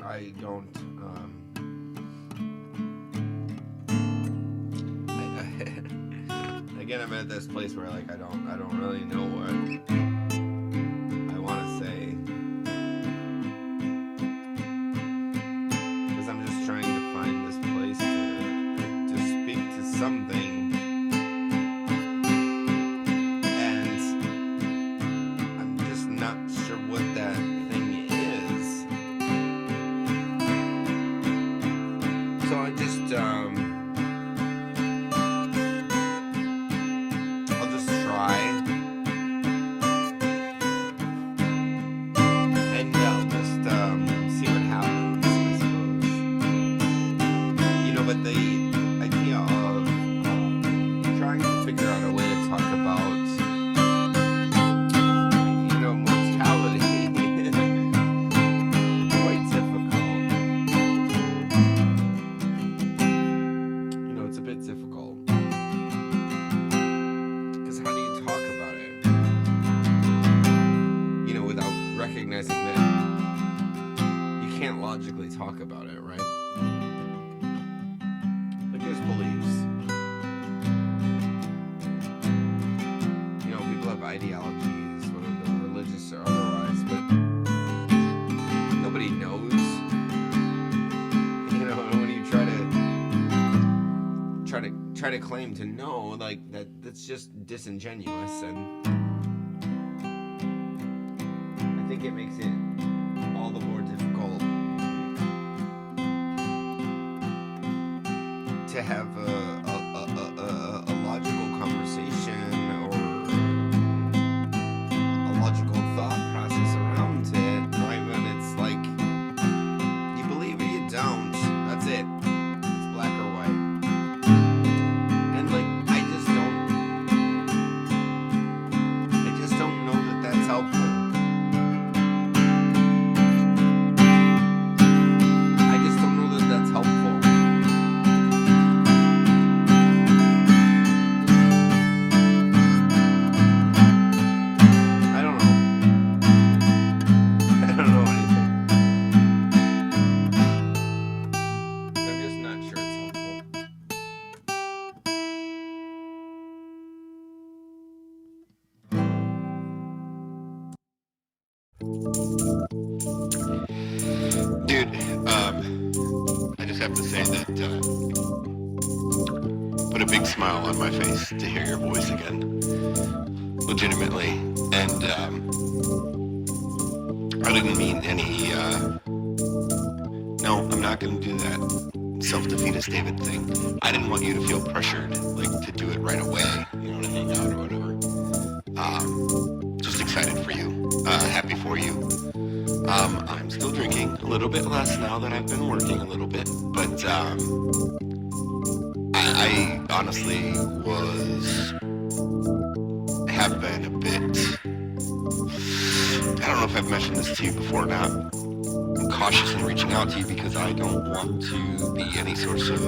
I don't. Again, I'm at this place where like I don't really know what I want to say because I'm just trying to find this place to speak to something, and I'm just not sure what that thing is. So I just I'll just try, and I'll just see what happens, I suppose. But the idea of trying to figure out a way to talk about, mortality quite difficult. It's a bit difficult. Because how do you talk about it? Without recognizing that you can't logically talk about it, right? Like there's beliefs. People have ideologies, whether they're religious or otherwise, but nobody knows. When you try to claim to know, like that's just disingenuous, and I think it makes it all the more difficult to have a logical conversation or a logical thought process around it, right? When it's like you believe it, you don't. That's it. It's black or white. And like I just don't know that that's helpful. I just don't know that that's helpful. I don't know. I don't know anything. I'm just not sure it's helpful. Dude, I just have to say that put a big smile on my face to hear your voice again, legitimately. And I didn't mean any, no, I'm not going to do that self-defeatist David thing. I didn't want you to feel pressured, like, to do it right away, to hang out or whatever. Just excited for you, happy for you. I'm still drinking a little bit less now that I've been working a little bit, but I honestly have been a bit, I don't know if I've mentioned this to you before or not. I'm cautious in reaching out to you because I don't want to be any source of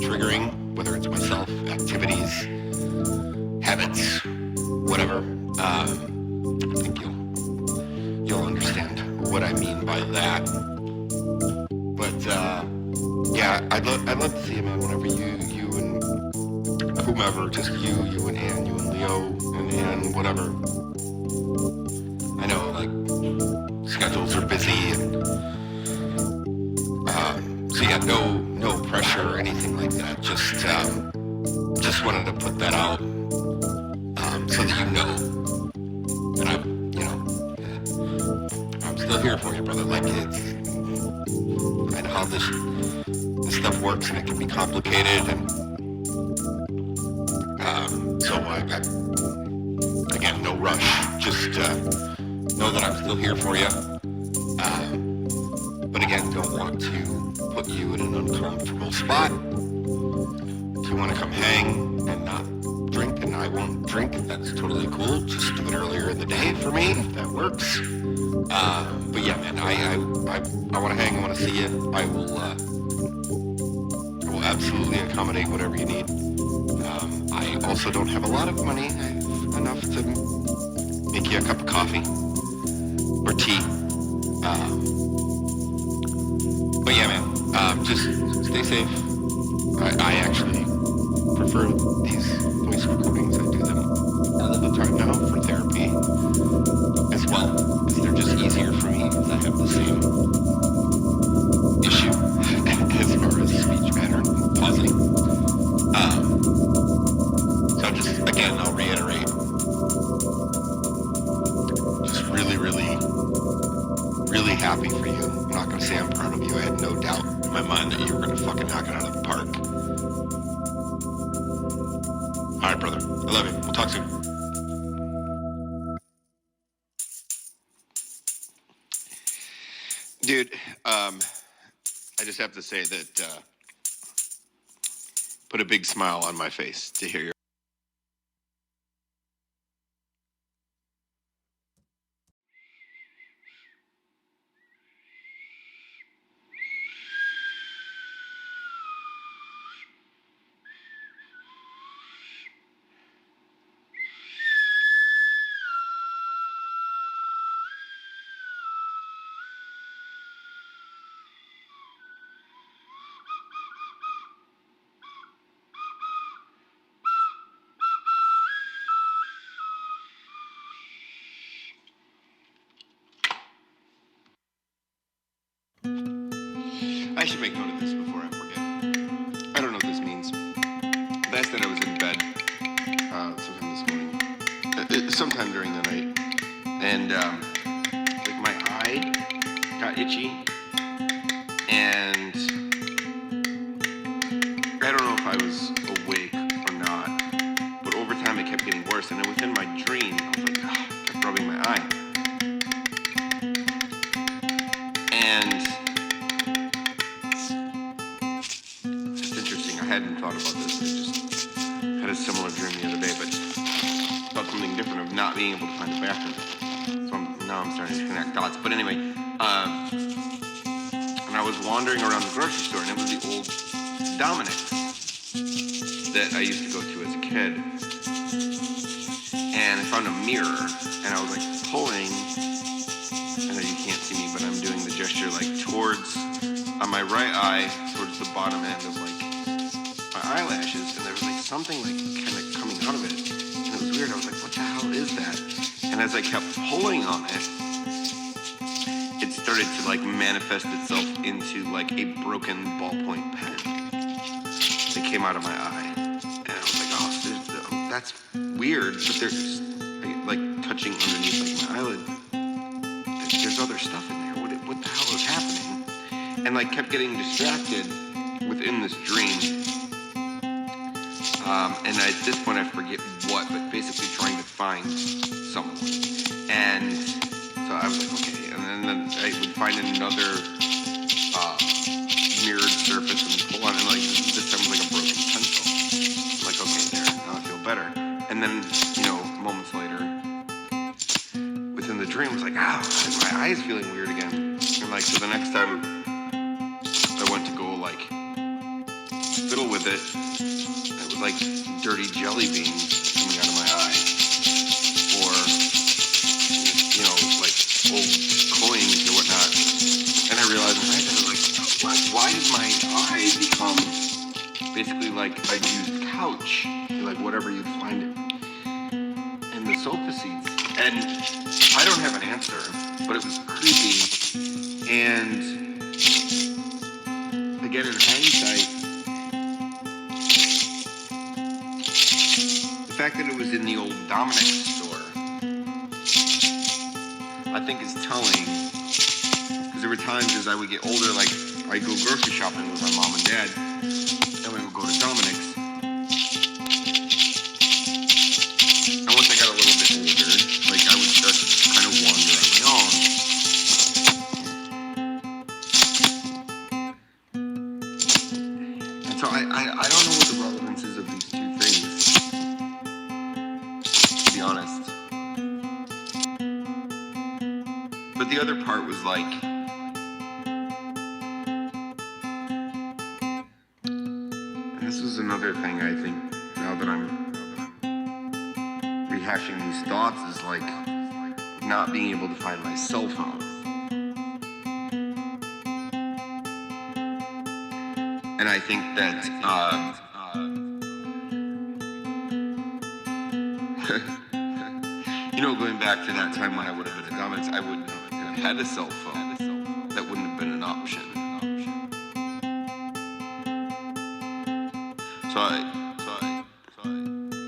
triggering, whether it's myself, activities, habits, whatever. I think you'll understand what I mean by that. But yeah, I'd love to see you, man. Whenever you and whomever, just you and Ann, you and Leo and Ann, whatever. I know, like, schedules are busy, and so yeah, no pressure or anything like that. Just wanted to put that out so that you know that I'm still here for you, brother. Like, it's, I know how this stuff works, and it can be complicated, and so I again, no rush. Just know that I'm still here for you. But again, don't want to put you in an uncomfortable spot. If you want to come hang and not drink, and I won't drink, that's totally cool. Just do it earlier in the day for me, if that works. But yeah, man, I want to hang, I want to see you. I will absolutely accommodate whatever you need. I also don't have a lot of money. I have enough to make you a cup of coffee or tea. just stay safe. I actually prefer these voice recordings. I do them all the time now for therapy as well. Because they're just easier for me because I have the same issue as far as speech pattern pausing. So just, again, I'll reiterate. Just really, really, really happy for you. I'm not going to say I'm proud of you. I had no doubt in my mind that you were going to fucking knock it out of the park. All right, brother. I love you. We'll talk soon. Dude, I just have to say that put a big smile on my face to hear your I should make note of this before I forget. I don't know what this means. Last night I was in bed, sometime this morning, sometime during the night, and like my eye got itchy, and I don't know if I was awake or not, but over time it kept getting worse, and then within my dream I was like, I kept rubbing my eye, and I hadn't thought about this. I just had a similar dream the other day, but about something different of not being able to find the bathroom. So now I'm starting to connect dots. But anyway, and I was wandering around the grocery store, and it was the old Dominick's that I used to go to as a kid. And I found a mirror, and I was like pulling. I know you can't see me, but I'm doing the gesture like towards, on my right eye, towards the bottom end of like eyelashes, and there was like something like kind of coming out of it, and it was weird. I was like, what the hell is that? And as I kept pulling on it, it started to like manifest itself into like a broken ballpoint pen that came out of my eye, and I was like, oh, that's weird, but there's like touching underneath like my eyelid, there's other stuff in there. What the hell is happening? And like kept getting distracted within this dream. And at this point I forget what, but basically trying to find someone. And so I was like, okay. And then I would find another mirrored surface and pull on it, and like this time was like a broken pencil. I'm like, okay, there, now I feel better. And then, moments later, within the dream, I was like, my eye is feeling weird again. And like, so the next time I went to go like fiddle with it, like dirty jelly beans coming out of my eye, or like old coins or whatnot. And I realized why did my eye become basically like a used couch, like whatever you'd find it in the sofa seats? And I don't have an answer, but it was creepy. And again, in hindsight, the fact that it was in the old Dominick's store, I think is telling, because there were times as I would get older, like I'd go grocery shopping with my mom and dad, and we would go to Dominick's. And once I got a little bit older, like I would start to kind of wander on my own. And so I don't know what the relevance is of these two things, to be honest. But the other part was like, and this was another thing I think, now that I'm rehashing these thoughts, is like not being able to find my cell phone. And I think that going back to that time when I would have been a dumbass, I wouldn't have had a cell phone. That wouldn't have been an option.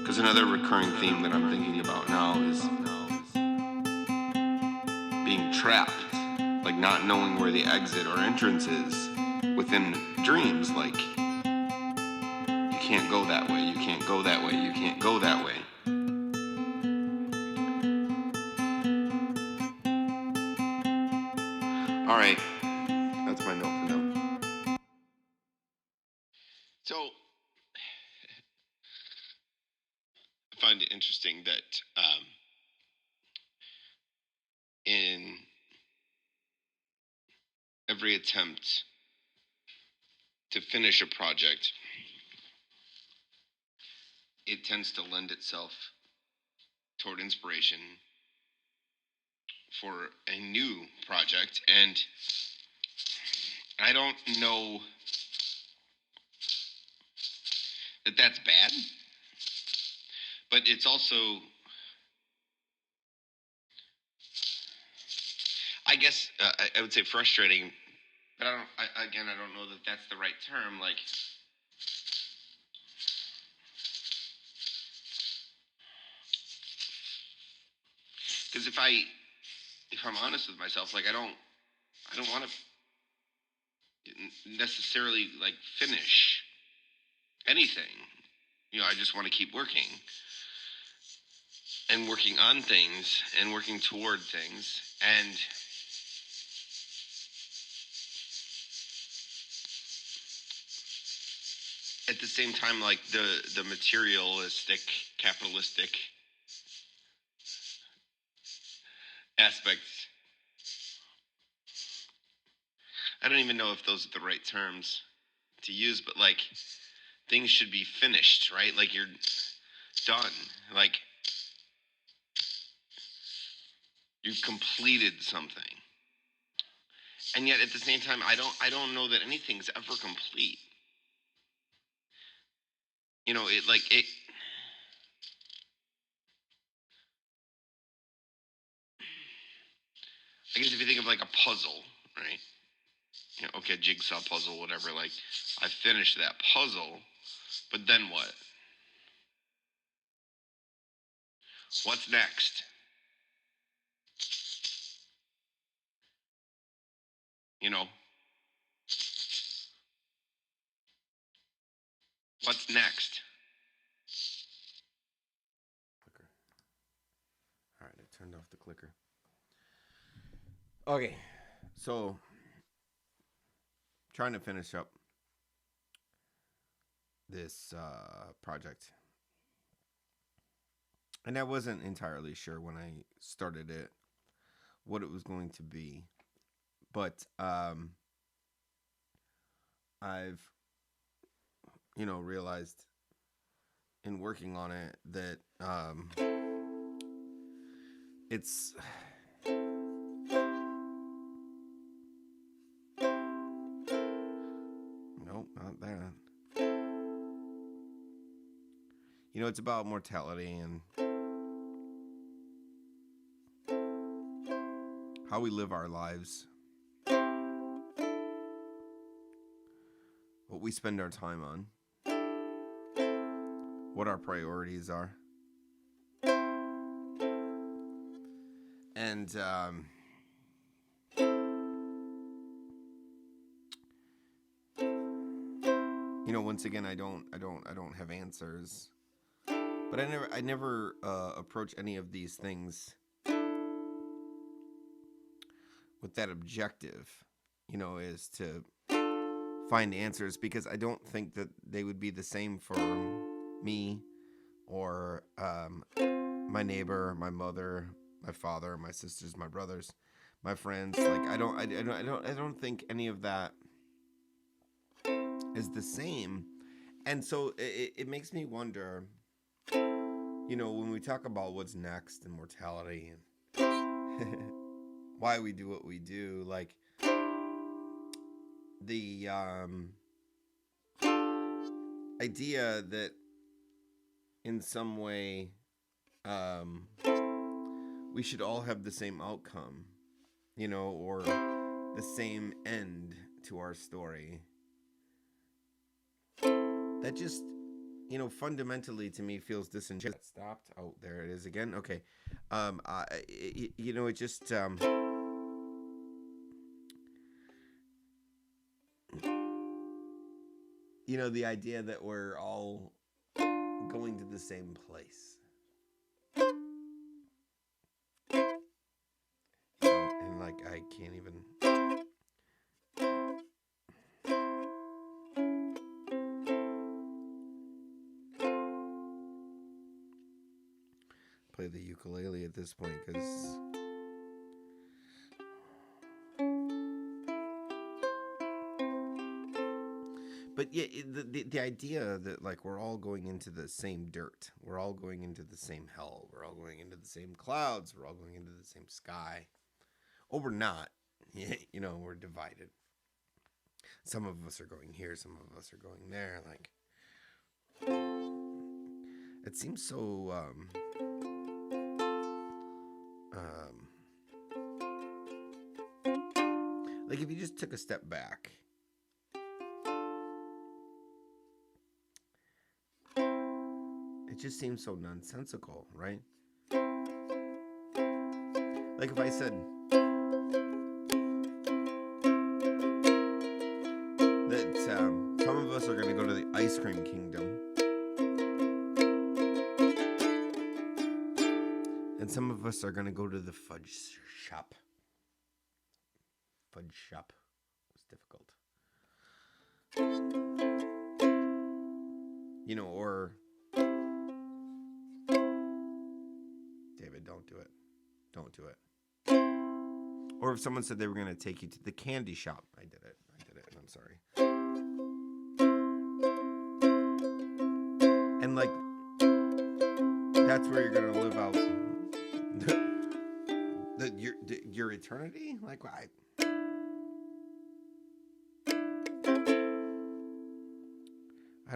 Because another recurring theme that I'm thinking about now is being trapped, like not knowing where the exit or entrance is within dreams. Like, you can't go that way, you can't go that way, you can't go that way. All right, that's my note for now. So, I find it interesting that in every attempt to finish a project, it tends to lend itself toward inspiration for a new project. And I don't know that that's bad, but it's also, I guess, I would say frustrating. But I don't know that that's the right term. Like, because if I'm honest with myself, like I don't want to necessarily like finish anything. I just want to keep working and working on things and working toward things. And at the same time, like the materialistic, capitalistic aspects, I don't even know if those are the right terms to use, but like things should be finished, right? Like you're done. Like you've completed something. And yet at the same time, I don't know that anything's ever complete. I guess if you think of like a puzzle, right? Okay, jigsaw puzzle, whatever, like I finished that puzzle, but then what? What's next? What's next? Clicker. All right, I turned off the clicker. Okay, so trying to finish up this project. And I wasn't entirely sure when I started it what it was going to be. But I've, realized in working on it that it's... Nope, not that. It's about mortality and how we live our lives, what we spend our time on, what our priorities are. And once again, I don't have answers, but I never approach any of these things with that objective, is to find answers, because I don't think that they would be the same for me or my neighbor, my mother, my father, my sisters, my brothers, my friends. Like I don't think any of that is the same. And so it makes me wonder, when we talk about what's next and mortality and why we do what we do, like the idea that in some way we should all have the same outcome, or the same end to our story. That just, fundamentally to me feels disingenuous. Stopped. Oh, there it is again. Okay. It just, the idea that we're all going to the same place. And like, I can't even. Play the ukulele at this point because but yeah, the idea that like we're all going into the same dirt, we're all going into the same hell, we're all going into the same clouds, we're all going into the same sky. Oh, we're not. We're divided. Some of us are going here, some of us are going there. Like, it seems so like if you just took a step back, it just seems so nonsensical, right? Like if I said that some of us are going to go to the ice cream kingdom and some of us are going to go to the fudge shop. Fudge shop was difficult. Or David, don't do it. Don't do it. Or if someone said they were going to take you to the candy shop. I did it, and I'm sorry. And like, that's where you're going to live out your eternity? Like, I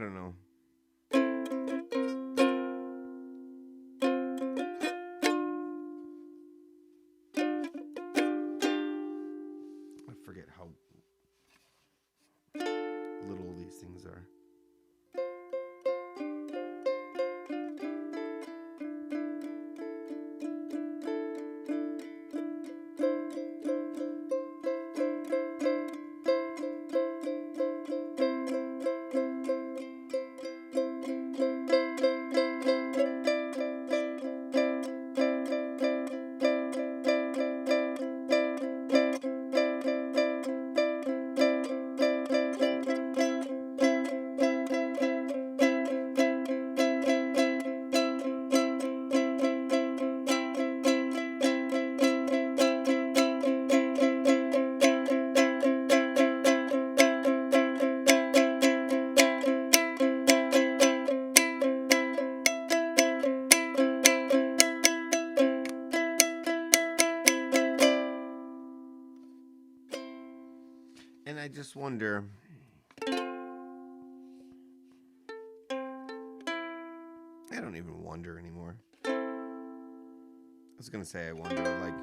don't know. I forget how little these things are. And I just wonder, I don't even wonder anymore. I was going to say I wonder, like,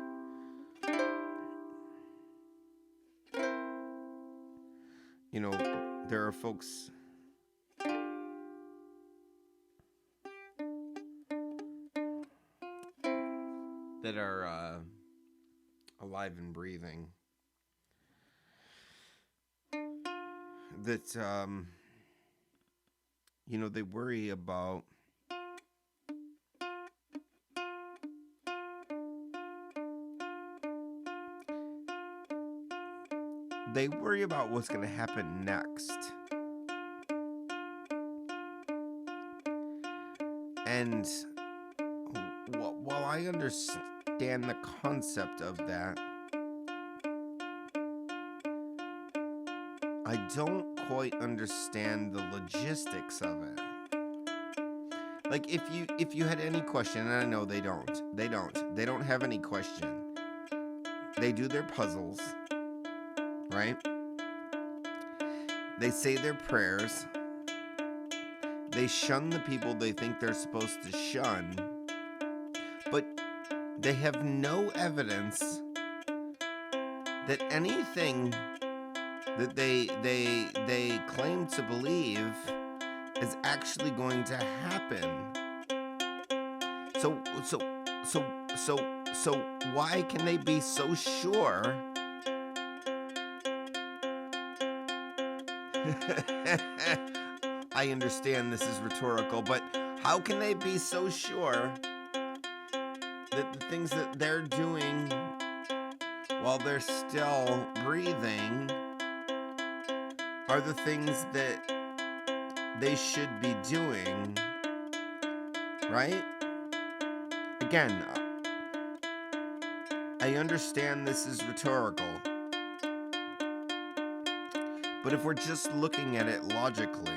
there are folks that are alive and breathing that, they worry about what's going to happen next. And while I understand the concept of that, I don't quite understand the logistics of it. Like if you had any question, and I know they don't have any question. They do their puzzles, right? They say their prayers, They shun the people they think they're supposed to shun, but they have no evidence that anything that they claim to believe is actually going to happen. So why can they be so sure? I understand this is rhetorical, but how can they be so sure that the things that they're doing while they're still breathing are the things that they should be doing, right? Again, I understand this is rhetorical, but if we're just looking at it logically,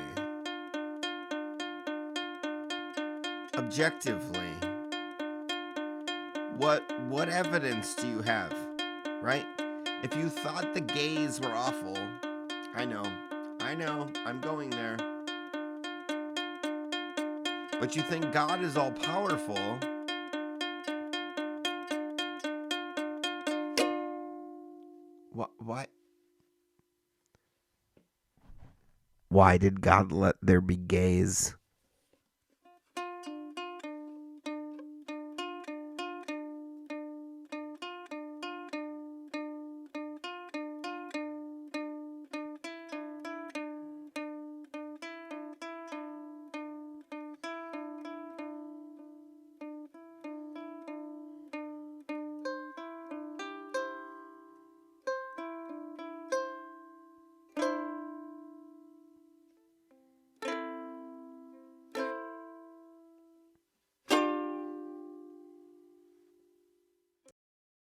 objectively, what evidence do you have, right? If you thought the gays were awful, I know, I'm going there. But you think God is all powerful. What? Why did God let there be gays?